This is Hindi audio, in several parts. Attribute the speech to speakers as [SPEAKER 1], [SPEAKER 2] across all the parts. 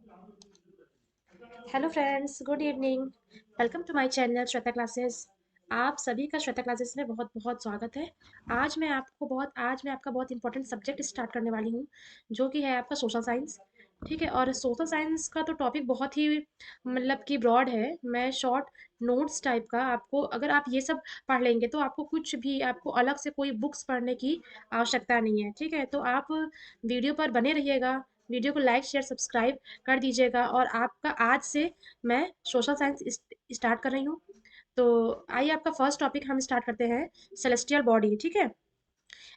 [SPEAKER 1] Hello friends, good evening. Welcome to my channel Shweta classes. आप सभी का श्वेता क्लासेस में बहुत बहुत स्वागत है। आज मैं आपका बहुत इंपॉर्टेंट सब्जेक्ट स्टार्ट करने वाली हूँ, जो कि है आपका सोशल साइंस। ठीक है, और सोशल साइंस का तो टॉपिक बहुत ही मतलब कि ब्रॉड है। मैं शॉर्ट नोट्स टाइप का आपको, अगर आप ये सब पढ़ लेंगे तो आपको कुछ भी, आपको अलग से कोई बुक्स पढ़ने की आवश्यकता नहीं है। ठीक है, तो आप वीडियो पर बने रहिएगा। वीडियो को लाइक शेयर सब्सक्राइब कर दीजिएगा। और आपका आज से मैं सोशल साइंस स्टार्ट कर रही हूँ। तो आइए, आपका फर्स्ट टॉपिक हम स्टार्ट करते हैं, सेलेस्टियल बॉडी। ठीक है,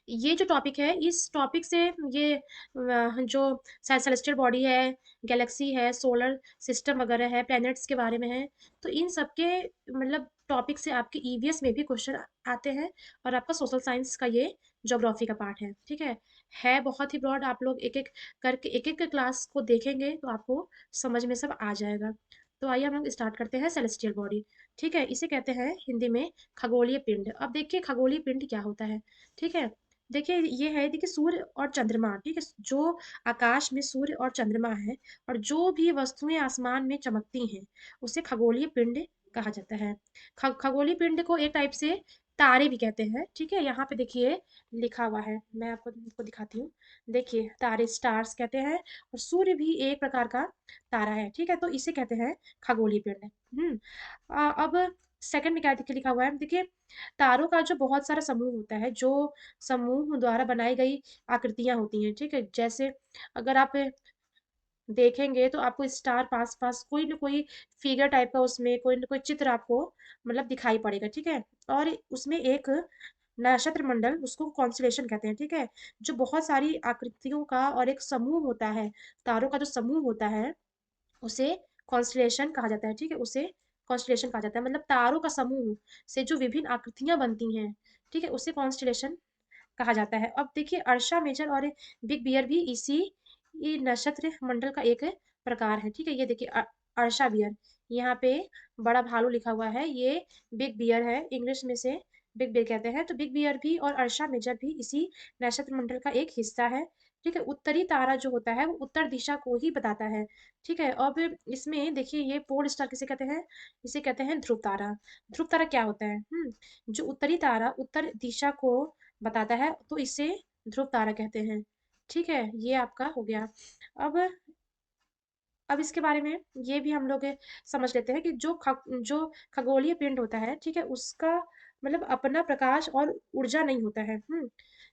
[SPEAKER 1] ये जो टॉपिक है, इस टॉपिक से ये जो सेलेस्टियल बॉडी है, गैलेक्सी है, सोलर सिस्टम वगैरह है, प्लैनेट्स के बारे में है। तो इन सब के मतलब टॉपिक से आपके ईवीएस में भी क्वेश्चन आते हैं। और आपका सोशल साइंस का ये ज्योग्राफी का पार्ट है। ठीक है बहुत ही ब्रॉड। आप लोग एक एक करके एक एक क्लास को देखेंगे तो आपको समझ में सब आ जाएगा। तो आइए हम लोग स्टार्ट करते हैं सेलेस्टियल बॉडी। ठीक है, इसे कहते हैं हिंदी में खगोलीय पिंड। अब देखिए खगोलीय पिंड क्या होता है। ठीक है, देखिए ये है, देखिए सूर्य और चंद्रमा। ठीक है, जो आकाश में सूर्य और चंद्रमा है, और जो भी वस्तुएं आसमान में चमकती हैं, उसे खगोलीय पिंड कहा जाता है। खगोलीय पिंड को एक टाइप से तारे भी कहते हैं। ठीक है, यहाँ पे देखिए लिखा हुआ है, मैं आपको दिखाती हूँ। देखिए तारे स्टार्स कहते हैं, और सूर्य भी एक प्रकार का तारा है। ठीक है, तो इसे कहते हैं खगोलीय पिंड। अब सेकंड में क्या लिखा हुआ है, देखिए तारों का जो बहुत सारा समूह होता है, जो समूह द्वारा बनाई गई आकृतियां होती हैं। ठीक है, जैसे अगर आप देखेंगे तो आपको स्टार पास पास कोई ना कोई फिगर टाइप का, उसमें कोई ना कोई चित्र आपको मतलब दिखाई पड़ेगा। ठीक है, और उसमें एक नक्षत्र मंडल, उसको कॉन्स्टलेशन कहते हैं। ठीक है, जो बहुत सारी आकृतियों का और एक समूह होता है, तारों का जो समूह होता है, उसे कॉन्स्टलेशन कहा जाता है। ठीक है, उसे कॉन्स्टलेशन कहा जाता है, मतलब तारों का समूह से जो विभिन्न आकृतियां बनती हैं। ठीक है, उसे कॉन्स्टलेशन कहा जाता है। अब देखिए अर्शा मेजर और बिग बियर भी इसी ये नक्षत्र मंडल का एक प्रकार है। ठीक है, ये देखिए अर्शा बियर, यहाँ पे बड़ा भालू लिखा हुआ है, ये बिग बियर है, इंग्लिश में से बिग बियर कहते हैं। तो बिग बियर भी और अर्शा मेजर भी इसी नक्षत्र मंडल का एक हिस्सा है। ठीक है, उत्तरी तारा जो होता है वो उत्तर दिशा को ही बताता है। ठीक है, अब इसमें देखिए ये पोल स्टार किसे कहते हैं, इसे कहते हैं ध्रुव तारा। ध्रुव तारा क्या होता है, जो उत्तरी तारा उत्तर दिशा को बताता है, तो इसे ध्रुव तारा कहते हैं। ठीक है, ये आपका हो गया। अब अब इसके बारे में ये भी हम लोग समझ लेते हैं कि जो खगोलीय पिंड होता है, ठीक है, उसका मतलब अपना प्रकाश और ऊर्जा नहीं होता है।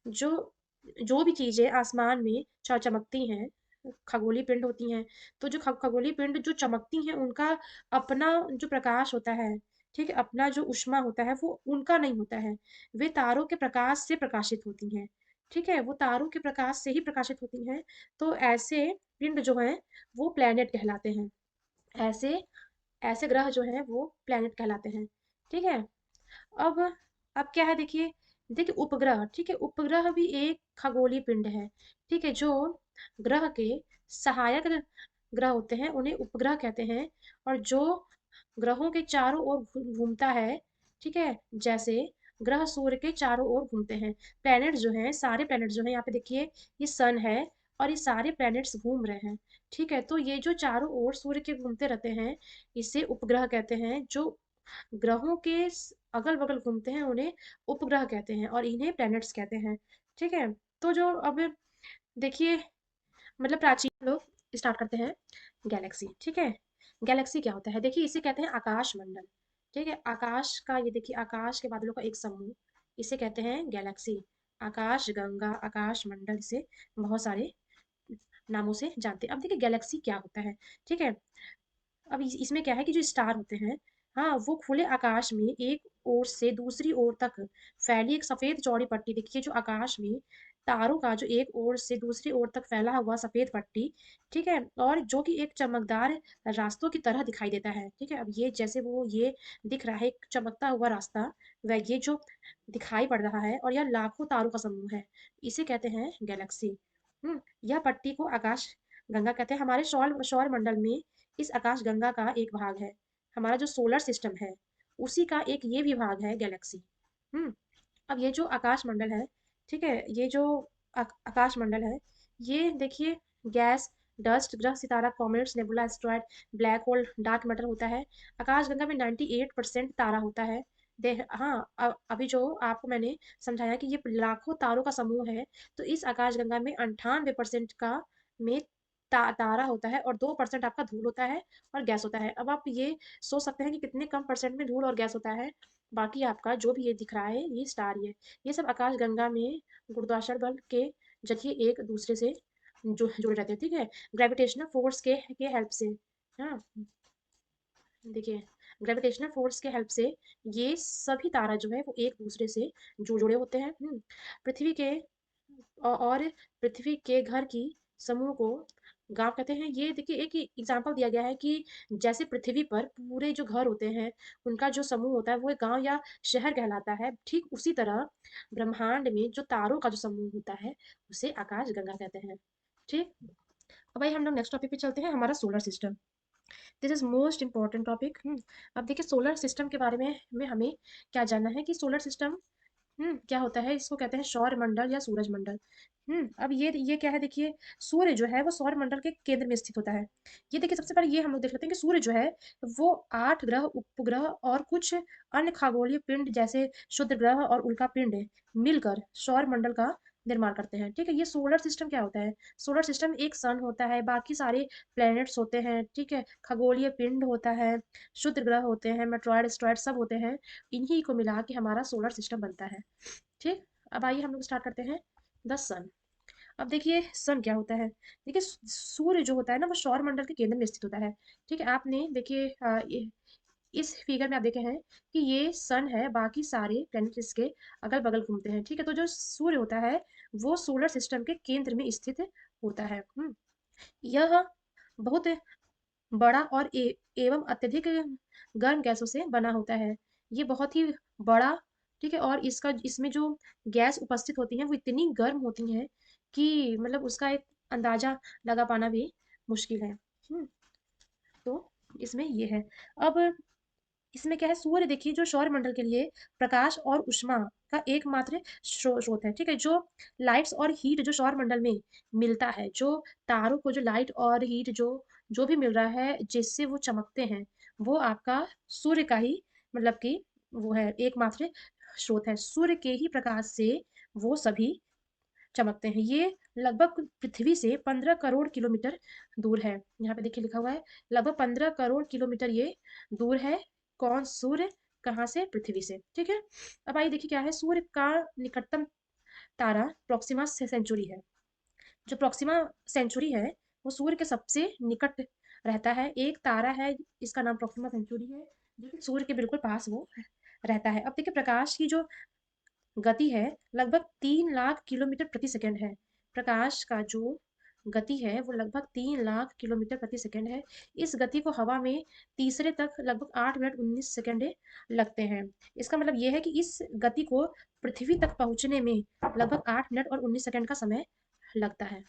[SPEAKER 1] जो जो भी चीजें आसमान में चमकती हैं, खगोलीय पिंड होती हैं। तो जो खगोलीय पिंड जो चमकती हैं, उनका अपना जो प्रकाश होता है, ठीक है, अपना जो ऊष्मा होता है, वो उनका नहीं होता है। वे तारों के प्रकाश से प्रकाशित होती हैं। ठीक है, वो तारों के प्रकाश से ही प्रकाशित होती हैं। तो ऐसे पिंड जो हैं वो प्लैनेट कहलाते हैं। ऐसे ऐसे ग्रह जो हैं वो प्लैनेट कहलाते हैं। ठीक है, अब अब क्या है, देखिए देखिए उपग्रह। ठीक है, उपग्रह भी एक खगोलीय पिंड है। ठीक है, जो ग्रह के सहायक ग्रह होते हैं उन्हें उपग्रह कहते हैं। और जो ग्रहों के चारों ओर घूमता है, ठीक है, जैसे ग्रह सूर्य के चारों ओर घूमते हैं। प्लैनेट जो हैं, सारे प्लैनेट जो हैं, यहाँ पे देखिए ये सन है, और ये सारे प्लैनेट्स घूम रहे हैं। ठीक है, तो ये जो चारों ओर सूर्य के घूमते रहते हैं, इसे उपग्रह कहते हैं। जो ग्रहों के अगल बगल घूमते हैं, उन्हें उपग्रह कहते हैं, और इन्हें प्लैनेट्स कहते हैं। ठीक है, तो जो अब देखिए मतलब प्राचीन लोग स्टार्ट करते हैं गैलेक्सी। ठीक है, गैलेक्सी क्या होता है, देखिए इसे कहते हैं आकाश मंडल। ठीक है, आकाश का, ये देखिए आकाश के बादलों का एक समूह, इसे कहते हैं गैलेक्सी। आकाश गंगा, आकाश मंडल, से बहुत सारे नामों से जानते हैं। अब देखिए गैलेक्सी क्या होता है। ठीक है, अब इसमें क्या है कि जो स्टार होते हैं, हाँ, वो खुले आकाश में एक ओर से दूसरी ओर तक फैली एक सफेद चौड़ी पट्टी। देखिए जो आकाश में तारों का जो एक ओर से दूसरी ओर तक फैला हुआ सफेद पट्टी, ठीक है, और जो कि एक चमकदार रास्तों की तरह दिखाई देता है। ठीक है, अब ये जैसे वो ये दिख रहा है एक चमकता हुआ रास्ता, वह ये जो दिखाई पड़ रहा है, और यह लाखों तारों का समूह है, इसे कहते हैं गैलेक्सी। यह पट्टी को आकाश गंगा कहते हैं। हमारे सौर सौर मंडल में इस आकाश गंगा का एक भाग है। हमारा जो सोलर सिस्टम है, उसी का एक ये भी भाग है गैलेक्सी। हम्म अब ये जो आकाश मंडल है, ठीक है, ये जो आकाश मंडल है, ये देखिए गैस डस्ट ग्रह, सितारा, comets, nebula, asteroid, black hole, dark matter होता है। आकाशगंगा में 98% तारा होता है। दे हाँ, अभी जो आपको मैंने समझाया कि ये लाखों तारों का समूह है, तो इस आकाशगंगा में 98% का में तारा होता है और 2% आपका धूल होता है और गैस होता है। अब आप ये सोच सकते हैं कि कितने कम परसेंट में धूल और गैस होता है। बाकी आपका जो भी ये दिख रहा है ये स्टार ये सब आकाशगंगा में गुरुत्वाकर्षण बल के जरिए एक दूसरे से जुड़े रहते हैं, ठीक है। ग्रेविटेशनल फोर्स के हेल्प से, हाँ, देखिए, ग्रेविटेशनल फोर्स के हेल्प से ये सभी तारा जो है वो एक दूसरे से जुड़े होते हैं। पृथ्वी के और पृथ्वी के घर की समूह को गांव कहते हैं। ये देखिए एक एग्जांपल दिया गया है कि जैसे पृथ्वी पर पूरे जो घर होते हैं उनका जो समूह होता है वो एक गांव या शहर कहलाता है, ठीक उसी तरह ब्रह्मांड में जो तारों का जो समूह होता है उसे आकाश गंगा कहते हैं, ठीक। अब भाई हम लोग नेक्स्ट टॉपिक पे चलते हैं, हमारा solar system. This is most important topic. अब देखिए सोलर सिस्टम के बारे में हमें क्या जानना है कि सोलर सिस्टम क्या होता है। इसको कहते हैं सौर मंडल या सूरज मंडल। अब ये क्या है, देखिए सूर्य जो है वो सौर मंडल के केंद्र में स्थित होता है। ये देखिए सबसे पहले ये हम लोग देख लेते हैं कि सूर्य जो है वो 8 ग्रह, उपग्रह और कुछ अन्य खगोलीय पिंड जैसे क्षुद्र ग्रह और उल्का पिंड मिलकर सौर मंडल का निर्माण करते हैं, ठीक है। ये सोलर सिस्टम क्या होता है, सोलर सिस्टम एक सन होता है, बाकी सारे प्लैनेट्स होते हैं, ठीक है, खगोलीय पिंड होता है, क्षुद्र ग्रह होते हैं, मेट्रॉयड एस्ट्रॉयड सब होते हैं। इन्हीं को मिला के हमारा सोलर सिस्टम बनता है, ठीक। अब आइए हम लोग स्टार्ट करते हैं द सन। अब देखिए सन क्या होता है। देखिए सूर्य जो होता है ना वो सौर मंडल के केंद्र में स्थित होता है, ठीक है। आपने देखिए इस फिगर में आप देखे हैं कि ये सन है, बाकी सारे प्लैनेट इसके अगल बगल घूमते हैं, ठीक है। तो जो सूर्य होता है वो सोलर सिस्टम के केंद्र में स्थित होता है। यह बहुत बड़ा और एवं अत्यधिक गर्म गैसों से बना होता है। ये बहुत ही बड़ा, ठीक है, और इसमें जो गैस उपस्थित होती है वो इतनी गर्म होती हैं कि मतलब उसका एक अंदाजा लगा पाना भी मुश्किल है। तो इसमें ये है। अब इसमें क्या है, सूर्य देखिए जो सौर मंडल के लिए प्रकाश और ऊष्मा का एकमात्र स्रोत है, ठीक है। जो लाइट्स और हीट जो सौर मंडल में मिलता है, जो तारों को जो लाइट और हीट जो जो भी मिल रहा है जिससे वो चमकते हैं, वो आपका सूर्य का ही मतलब कि वो है एकमात्र स्रोत है। सूर्य के ही प्रकाश से वो सभी चमकते हैं। ये लगभग पृथ्वी से 15 करोड़ किलोमीटर दूर है। यहाँ पे देखिए लिखा हुआ है लगभग 15 करोड़ किलोमीटर ये दूर है। कौन, सूर्य कहाँ से, पृथ्वी से, ठीक है। अब आइए देखिए क्या है, सूर्य का निकटतम तारा प्रोक्सिमा सेंचुरी है। जो प्रोक्सिमा सेंचुरी है वो सूर्य के सबसे निकट रहता है। एक तारा है इसका नाम प्रोक्सिमा सेंचुरी है जो कि सूर्य के बिल्कुल पास वो रहता है। अब देखिए प्रकाश की जो गति है लगभग 3 लाख किलोमीटर प्रति सेकंड है। प्रकाश का जो गति है वो लगभग 3 लाख किलोमीटर प्रति सेकंड है। इस गति को हवा में तीसरे तक लगभग 8 मिनट 19 सेकंड लगते हैं। इसका मतलब ये है कि इस गति को पृथ्वी तक पहुंचने में लगभग 8 मिनट और 19 सेकंड का समय लगता है।